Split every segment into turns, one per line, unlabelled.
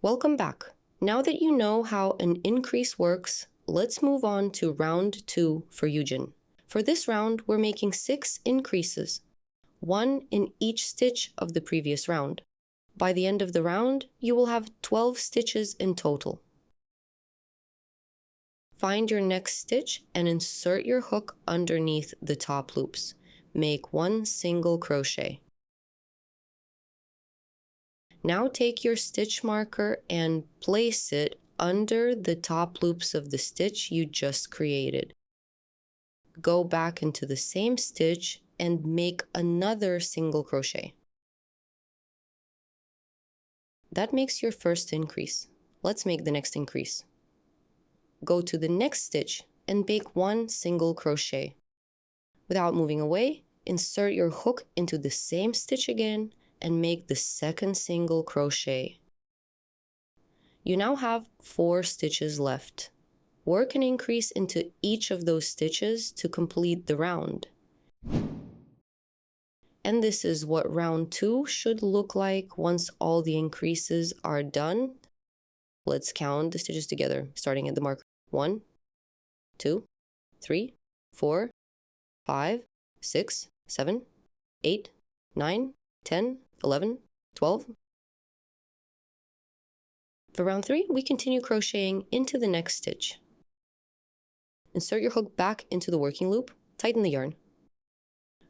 Welcome back. Now that you know how an increase works, let's move on to round 2 for Eugene. For this round, we're making 6 increases, 1 in each stitch of the previous round. By the end of the round, you will have 12 stitches in total. Find your next stitch and insert your hook underneath the top loops. Make 1 single crochet. Now take your stitch marker and place it under the top loops of the stitch you just created. Go back into the same stitch and make another single crochet. That makes your first increase. Let's make the next increase. Go to the next stitch and make 1 single crochet. Without moving away, insert your hook into the same stitch again and make the second single crochet. You now have 4 stitches left. Work an increase into each of those stitches to complete the round. And this is what round 2 should look like once all the increases are done. Let's count the stitches together, starting at the marker. 1, 2, 3, 4, 5, 6, 7, 8, 9, 10, 11, 12. For round 3, we continue crocheting into the next stitch. Insert your hook back into the working loop, tighten the yarn.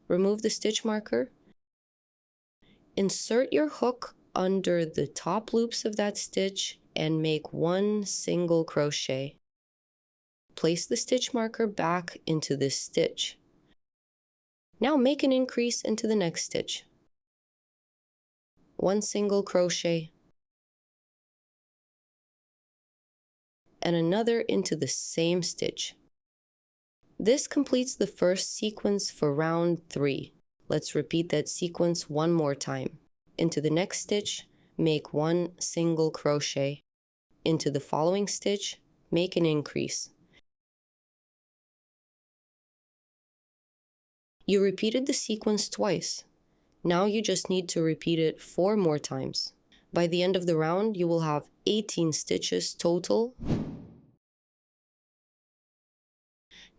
Remove the stitch marker. Insert your hook under the top loops of that stitch and make 1 single crochet. Place the stitch marker back into this stitch. Now make an increase into the next stitch. 1 single crochet and another into the same stitch. This completes the first sequence for round 3. Let's repeat that sequence one more time. Into the next stitch, make 1 single crochet. Into the following stitch, make an increase. You repeated the sequence twice. Now you just need to repeat it 4 more times. By the end of the round, you will have 18 stitches total.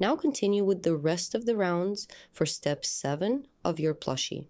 Now continue with the rest of the rounds for step 7 of your plushie.